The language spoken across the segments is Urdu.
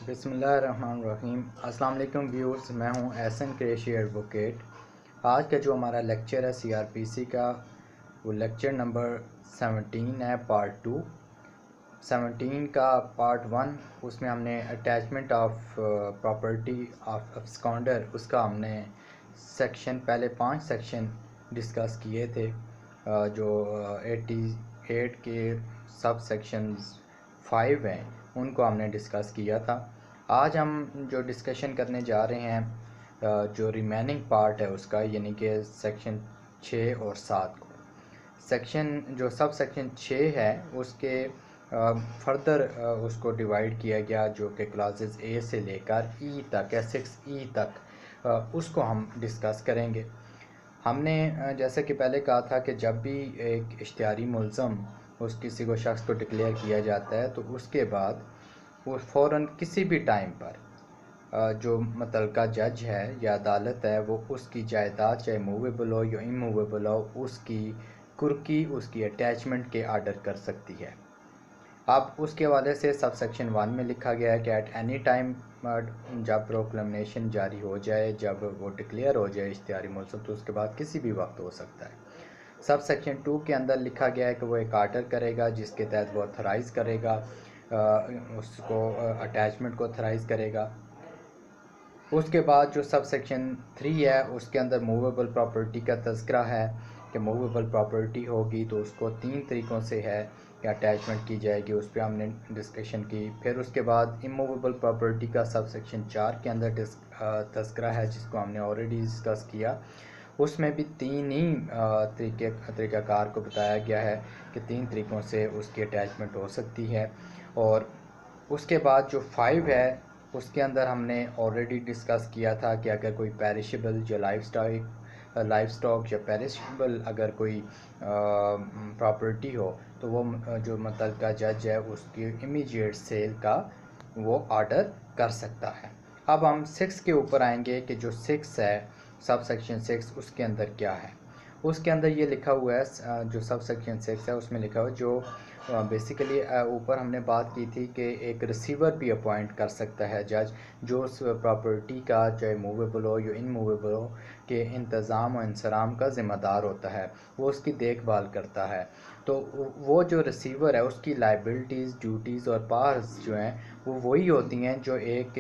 بسم اللہ الرحمن الرحیم۔ السلام علیکم ویورز، میں ہوں احسن قریشی ایڈوکیٹ۔ آج کا جو ہمارا لیکچر ہے سی آر پی سی کا، وہ لیکچر نمبر 17 ہے، پارٹ 2۔ 17 کا پارٹ 1، اس میں ہم نے اٹیچمنٹ آف پراپرٹی آف ابسکانڈر، اس کا ہم نے پہلے 5 سیکشن ڈسکس کیے تھے، جو 88 کے سب سیکشنز 5 ہیں، ان کو ہم نے ڈسکس کیا تھا۔ آج ہم جو ڈسکشن کرنے جا رہے ہیں جو ریمیننگ پارٹ ہے اس کا، یعنی کہ سیکشن 6 اور 7 کو، سب سیکشن 6 ہے اس کے فردر اس کو ڈیوائیڈ کیا گیا، جو کہ کلاسز اے سے لے کر ای تک ہے، 6E تک، اس کو ہم ڈسکس کریں گے۔ ہم نے جیسے کہ پہلے کہا تھا کہ جب بھی ایک اشتہاری ملزم کسی کو شخص کو ڈکلیئر کیا جاتا ہے تو اس کے بعد وہ فوراً کسی بھی ٹائم پر جو متعلقہ جج ہے یا عدالت ہے، وہ اس کی جائیداد چاہے موویبل ہو یا اموویبل ہو، اس کی کرکی، اس کی اٹیچمنٹ کے آرڈر کر سکتی ہے۔ اب اس کے حوالے سے سب سیکشن 1 میں لکھا گیا ہے کہ ایٹ اینی ٹائم، جب پروکلمنیشن جاری ہو جائے، جب وہ ڈکلیئر ہو جائے اشتہاری ملزم، تو اس کے بعد کسی بھی وقت ہو سکتا ہے۔ سب سیکشن 2 کے اندر لکھا گیا ہے کہ وہ ایک آرڈر کرے گا جس کے تحت وہ اتھرائز کرے گا، اس کو اٹیچمنٹ کو اتھرائز کرے گا۔ اس کے بعد جو سب سیکشن 3 ہے اس کے اندر موویبل پراپرٹی کا تذکرہ ہے کہ موویبل پراپرٹی ہوگی تو اس کو 3 طریقوں سے ہے کہ اٹیچمنٹ کی جائے گی، اس پہ ہم نے ڈسکشن کی۔ پھر اس کے بعد اموویبل پراپرٹی کا سب سیکشن 4 کے اندر تذکرہ ہے، جس کو ہم نے آلریڈی ڈسکس کیا۔ اس میں بھی 3 ہی طریقہ کار کو بتایا گیا ہے کہ 3 طریقوں سے اس کی اٹیچمنٹ ہو سکتی ہے۔ اور اس کے بعد جو 5 ہے اس کے اندر ہم نے آلریڈی ڈسکس کیا تھا کہ اگر کوئی پیرشیبل جو لائف سٹاک یا پیرشیبل اگر کوئی پراپرٹی ہو تو وہ جو متعلقہ جج ہے اس کی امیجیٹ سیل کا وہ آرڈر کر سکتا ہے۔ اب ہم 6 کے اوپر آئیں گے کہ جو 6 ہے، سب سیکشن 6، اس کے اندر کیا ہے۔ اس کے اندر یہ لکھا ہوا ہے، جو سب سیکشن 6 ہے اس میں لکھا ہوا ہے، جو بیسیکلی اوپر ہم نے بات کی تھی کہ ایک ریسیور بھی اپوائنٹ کر سکتا ہے جج، جو اس پراپرٹی کا چاہے موویبل ہو یا ان موویبل ہو کہ انتظام و انصرام کا ذمہ دار ہوتا ہے، وہ اس کی دیکھ بھال کرتا ہے۔ تو وہ جو ریسیور ہے اس کی لائبلٹیز، ڈیوٹیز اور پاورز جو ہیں وہ وہی ہوتی ہیں جو ایک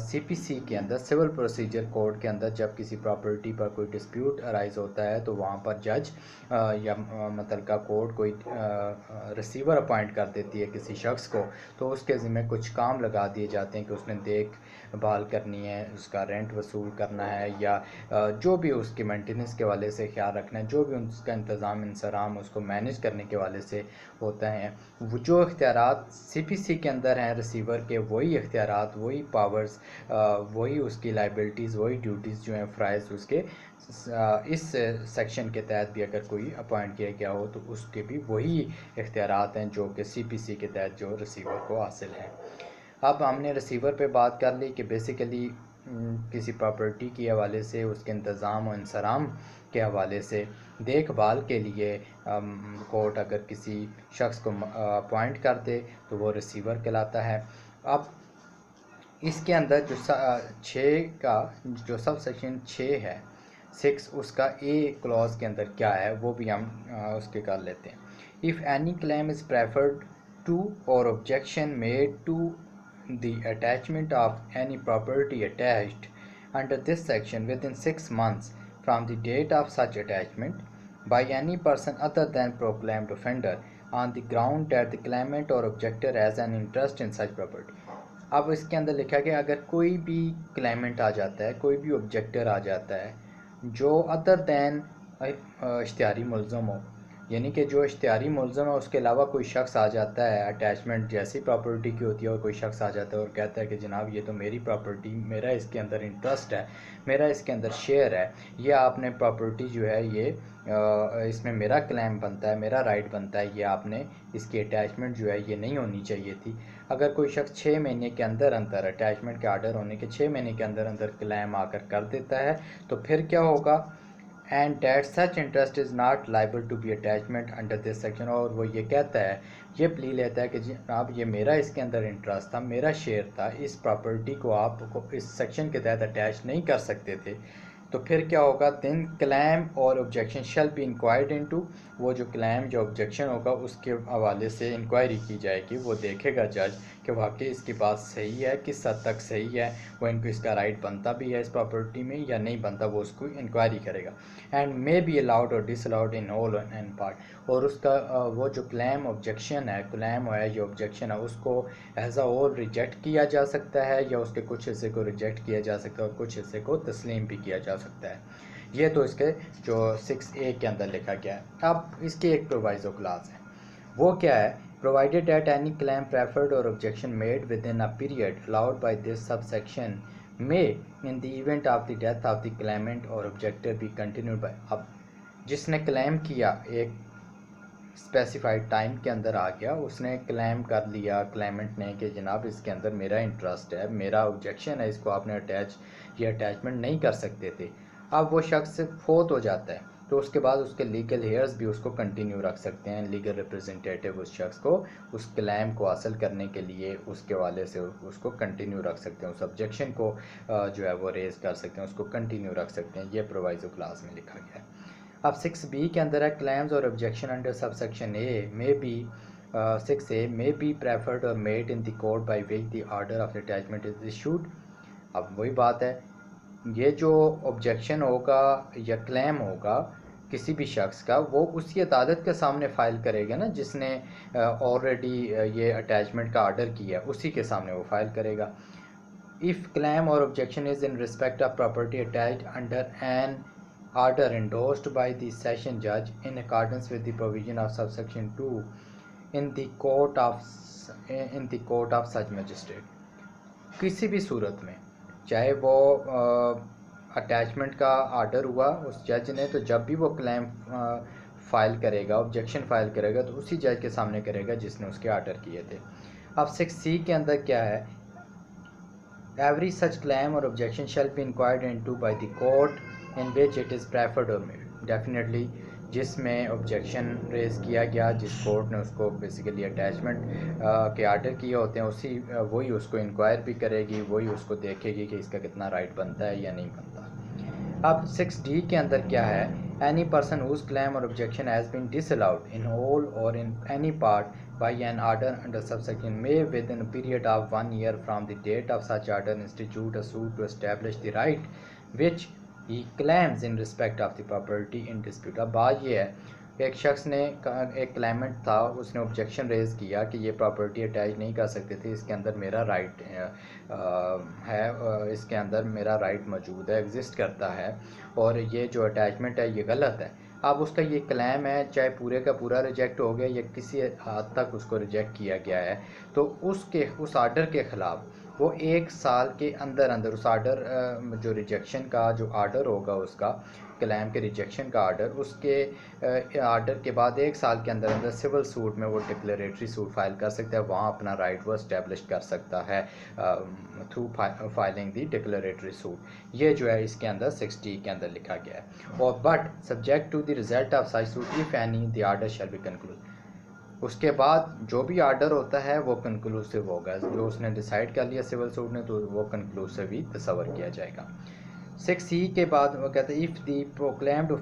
CPC کے اندر، سول پروسیجر کوڈ کے اندر، جب کسی پراپرٹی پر کوئی ڈسپیوٹ ارائز ہوتا ہے تو وہاں پر جج یا متعلقہ کورٹ کوئی ریسیور اپوائنٹ کر دیتی ہے کسی شخص کو، تو اس کے ذمہ کچھ کام لگا دیے جاتے ہیں کہ اس نے دیکھ بھال کرنی ہے، اس کا رینٹ وصول کرنا ہے، یا جو بھی اس کی مینٹیننس کے والے سے خیال رکھنا ہے، جو بھی اس کا انتظام انصرام اس کو مینیج کرنے کے والے سے ہوتا ہے۔ وہ جو اختیارات CPC کے اندر ہیں ریسیور کے، وہی اختیارات، وہی پاورز، وہی اس کی لائبلٹیز، وہی ڈیوٹیز جو ہیں فرائض اس کے اس سیکشن کے تحت بھی اگر کوئی اپوائنٹ کیا گیا ہو تو اس کے بھی وہی اختیارات ہیں جو کہ CPC کے تحت جو ریسیور کو حاصل ہیں۔ اب ہم نے ریسیور پہ بات کر لی کہ بیسیکلی کسی پراپرٹی کے حوالے سے، اس کے انتظام و انصرام کے حوالے سے دیکھ بھال کے لیے کورٹ اگر کسی شخص کو اپوائنٹ کر دے تو وہ ریسیور کہلاتا ہے۔ اب اس کے اندر جو 6 کا جو سب سیکشن 6 ہے، 6، اس کا A کلاز کے اندر کیا ہے وہ بھی ہم اس کے کر لیتے ہیں۔ If any claim is preferred to or objection made to the attachment of any property attached under this section within 6 months from the date of such attachment by any person other than proclaimed offender on the ground that the claimant or objector has an interest in such property۔ اب اس کے اندر لکھا کہ اگر کوئی بھی کلیمنٹ آ جاتا ہے، کوئی بھی آبجیکٹر آ جاتا ہے جو ادر دین اشتہاری ملزم ہو، یعنی کہ جو اشتہاری ملزم ہے اس کے علاوہ کوئی شخص آ جاتا ہے، اٹیچمنٹ جیسی پراپرٹی کی ہوتی ہے، اور کوئی شخص آ جاتا ہے اور کہتا ہے کہ جناب یہ تو میری پراپرٹی، میرا اس کے اندر انٹرسٹ ہے، میرا اس کے اندر شیئر ہے، یہ آپ نے پراپرٹی جو ہے یہ اس میں میرا کلیم بنتا ہے، میرا رائٹ بنتا ہے، یہ آپ نے اس کی اٹیچمنٹ جو ہے یہ نہیں ہونی چاہیے تھی۔ اگر کوئی شخص 6 مہینے کے اندر اٹیچمنٹ کے آرڈر ہونے کے 6 مہینے کے اندر کلیم آ کر دیتا ہے تو پھر کیا ہوگا and that such interest is not liable to be attachment under this section. اور وہ یہ کہتا ہے، یہ پلی لیتا ہے کہ جناب یہ میرا اس کے اندر انٹرسٹ تھا، میرا شیئر تھا، اس پراپرٹی کو آپ کو اس سیکشن کے تحت اٹیچ نہیں کر سکتے تھے. تو پھر کیا ہوگا، دین کلیم اور objection shall be enquired into. وہ جو کلیم جو آبجیکشن ہوگا اس کے حوالے سے انکوائری کی جائے گی. وہ دیکھے گا جج کہ واقعی اس کی بات صحیح ہے، کس حد تک صحیح ہے، وہ ان کو اس کا رائٹ بنتا بھی ہے اس پراپرٹی میں یا نہیں بنتا، وہ اس کو انکوائری کرے گا. اینڈ مے بی الاؤڈ اور disallowed in whole and part. اور اس کا وہ جو کلیم آبجیکشن ہے، کلیم ہے جو آبجیکشن ہے، اس کو ایز اے ہول ریجیکٹ کیا جا سکتا ہے یا اس کے کچھ حصے کو ریجیکٹ کیا جا سکتا ہے اور کچھ حصے کو تسلیم بھی کیا جا سکتا ہے. یہ تو اس کے جو 6A کے اندر لکھا گیا ہے. اب اس کی ایک پرووائزو کلاس ہے، وہ کیا ہے، provided that any claim preferred or objection made within a period allowed by this subsection may in the event of the death of the claimant or objector be continued by. اب جس نے کلیم کیا ایک اسپیسیفائڈ ٹائم کے اندر آ گیا، اس نے کلیم کر لیا کلیمنٹ نے کہ جناب اس کے اندر میرا انٹرسٹ ہے، میرا آبجیکشن ہے، اس کو آپ نے اٹیچمنٹ نہیں کر سکتے تھے. اب وہ شخص فوت ہو جاتا ہے تو اس کے بعد اس کے لیگل ہیئرز بھی اس کو کنٹینیو رکھ سکتے ہیں. لیگل ریپرزنٹیٹیو اس شخص کو اس کلیم کو حاصل کرنے کے لیے اس کے حوالے سے اس کو کنٹینیو رکھ سکتے ہیں، اس آبجیکشن کو جو ہے وہ ریز کر سکتے ہیں، اس کو کنٹینیو رکھ سکتے ہیں. یہ پرووائزو کلاس میں لکھا گیا ہے. اب 6B کے اندر ہے کلیمز اور objection under sub section A میں be 6A may be preferred or made in the court by which the order of attachment is issued. اب وہی بات ہے، یہ جو آبجیکشن ہوگا یا کلیم ہوگا کسی بھی شخص کا، وہ اسی عدالت کے سامنے فائل کرے گا نا جس نے آلریڈی یہ اٹیچمنٹ کا آرڈر کیا، اسی کے سامنے وہ فائل کرے گا. if claim or objection is in respect of property attached under an order endorsed by the session judge in accordance with the provision of subsection 2 in the court of such magistrate. کسی بھی صورت میں چاہے وہ اٹیچمنٹ کا آرڈر ہوا اس جج نے، تو جب بھی وہ کلیم فائل کرے گا، آبجیکشن فائل کرے گا، تو اسی جج کے سامنے کرے گا جس نے اس کے آرڈر کیے تھے. اب 6C کے اندر کیا ہے، every such claim or objection shall be inquired into by the court in which it is preferred or made. Definitely جس میں آبجیکشن ریز کیا گیا، جس کورٹ نے اس کو بیسیکلی اٹیچمنٹ کے آرڈر کیے ہوتے ہیں، وہی اس کو انکوائر بھی کرے گی، وہی اس کو دیکھے گی کہ اس کا کتنا رائٹ بنتا ہے یا نہیں بنتا. اب 6D کے اندر کیا ہے، any person whose claim or objection has been disallowed in whole or in any part by an order under subsection may within a period of 1 year from the date of such order institute a suit to establish the right which he claims in respect of the property in dispute. اب بات یہ ہے، ایک شخص نے ایک کلائمنٹ تھا، اس نے آبجیکشن ریز کیا کہ یہ پراپرٹی اٹیچ نہیں کر سکتے تھے، اس کے اندر میرا رائٹ ہے، اس کے اندر میرا رائٹ موجود ہے، ایگزسٹ کرتا ہے، اور یہ جو اٹیچمنٹ ہے یہ غلط ہے. اب اس کا یہ کلیم ہے، چاہے پورے کا پورا ریجیکٹ ہو گیا یا کسی حد تک اس کو ریجیکٹ کیا گیا ہے، تو اس آرڈر کے خلاف وہ 1 سال کے اندر اس آرڈر جو ریجیکشن کا جو آرڈر ہوگا، اس کا کلیم کے ریجیکشن کا آرڈر، اس کے آرڈر کے بعد 1 سال کے اندر سول سوٹ میں وہ ڈکلیریٹری سوٹ فائل کر سکتا ہے، وہاں اپنا رائٹ وہ اسٹیبلش کر سکتا ہے تھرو فائلنگ دی ڈکلیریٹری سوٹ. یہ جو ہے اس کے اندر 6D کے اندر لکھا گیا ہے. اور but subject to the result of such suit if any the order shall be concluded. اس کے بعد جو بھی آرڈر ہوتا ہے وہ کنکلوسیو ہوگا، جو اس نے ڈیسائیڈ کر لیا سول سوٹ نے تو وہ کنکلوسیو ہی تصور کیا جائے گا. 6C کے بعد وہ کہتے ہیں if the proclaimed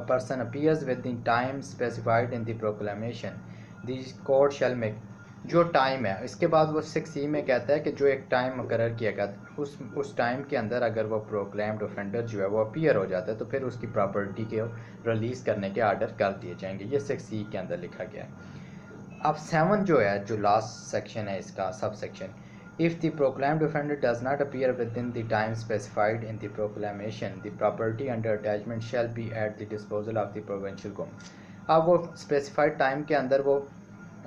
person appears within time specified in the proclamation the court shall make. جو ٹائم ہے اس کے بعد وہ 6C میں کہتا ہے کہ جو ایک ٹائم مقرر کیا گیا اس ٹائم کے اندر اگر وہ پروکلیمڈ اوفینڈر جو ہے وہ اپیئر ہو جاتا ہے تو پھر اس کی پراپرٹی کے ریلیز کرنے کے آرڈر کر دیے جائیں گے. یہ 6C کے اندر لکھا گیا ہے. اب 7 جو ہے جو لاسٹ سیکشن ہے اس کا sub section, if the proclaimed offender does not appear within the time specified in the proclamation the property under attachment shall be at the disposal of the provincial government. اب وہ اسپیسیفائڈ ٹائم کے اندر وہ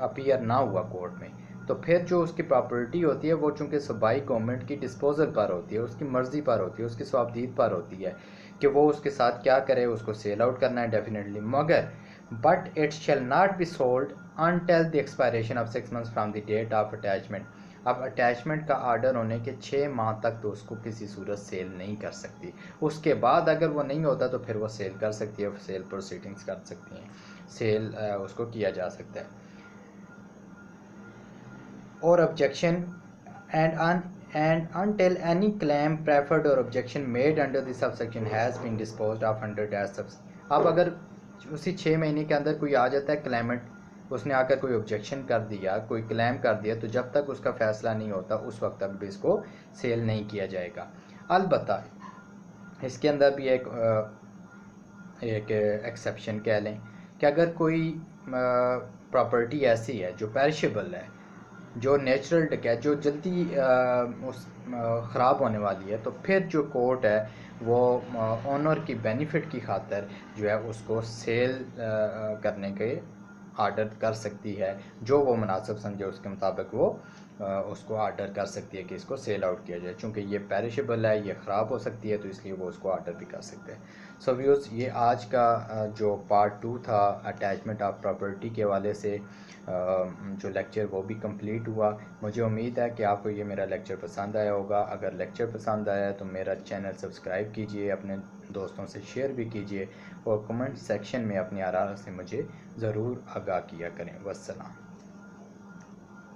اپیئر نہ ہوا کورٹ میں تو پھر جو اس کی پراپرٹی ہوتی ہے وہ چونکہ صوبائی گورنمنٹ کی ڈسپوزل پر ہوتی ہے، اس کی مرضی پر ہوتی ہے، اس کی صوابدید پر ہوتی ہے کہ وہ اس کے ساتھ کیا کرے، اس کو سیل آؤٹ کرنا ہے ڈیفینیٹلی، مگر but it shall not be sold until the expiration of 6 months from the date of attachment. اب اٹیچمنٹ کا آرڈر ہونے کے 6 ماہ تک تو اس کو کسی صورت سیل نہیں کر سکتی. اس کے بعد اگر وہ نہیں ہوتا تو پھر وہ سیل کر سکتی ہے, سیل پروسیڈنگز کر سکتی ہیں, سیل اس کو کیا جا سکتا ہے. اور objection and until any claim preferred or objection made under this subsection has been disposed of under that subsection. اب اگر اسی 6 مہینے کے اندر کوئی آ جاتا ہے کلیمنٹ, اس نے آ کر کوئی objection کر دیا, کوئی کلیم کر دیا, تو جب تک اس کا فیصلہ نہیں ہوتا اس وقت تک بھی اس کو سیل نہیں کیا جائے گا. البتہ اس کے اندر بھی ایک ایکسیپشن کہہ لیں کہ اگر کوئی پراپرٹی ایسی ہے جو پیرشیبل ہے, جو نیچرل ڈکے, جو جلدی خراب ہونے والی ہے, تو پھر جو کورٹ ہے وہ اونر کی بینیفٹ کی خاطر جو ہے اس کو سیل کرنے کے آرڈر کر سکتی ہے, جو وہ مناسب سمجھے اس کے مطابق وہ اس کو آرڈر کر سکتی ہے کہ اس کو سیل آؤٹ کیا جائے. چونکہ یہ پیرشیبل ہے, یہ خراب ہو سکتی ہے, تو اس لیے وہ اس کو آرڈر بھی کر سکتے ہیں. سو ویوز, یہ آج کا جو پارٹ 2 تھا اٹیچمنٹ آف پراپرٹی کے حوالے سے جو لیکچر وہ بھی کمپلیٹ ہوا. مجھے امید ہے کہ آپ کو یہ میرا لیکچر پسند آیا ہوگا. اگر لیکچر پسند آیا تو میرا چینل سبسکرائب کیجئے, اپنے دوستوں سے شیئر بھی کیجئے, اور کمنٹ سیکشن میں اپنی آراء سے مجھے ضرور آگاہ کیا کریں. والسلام.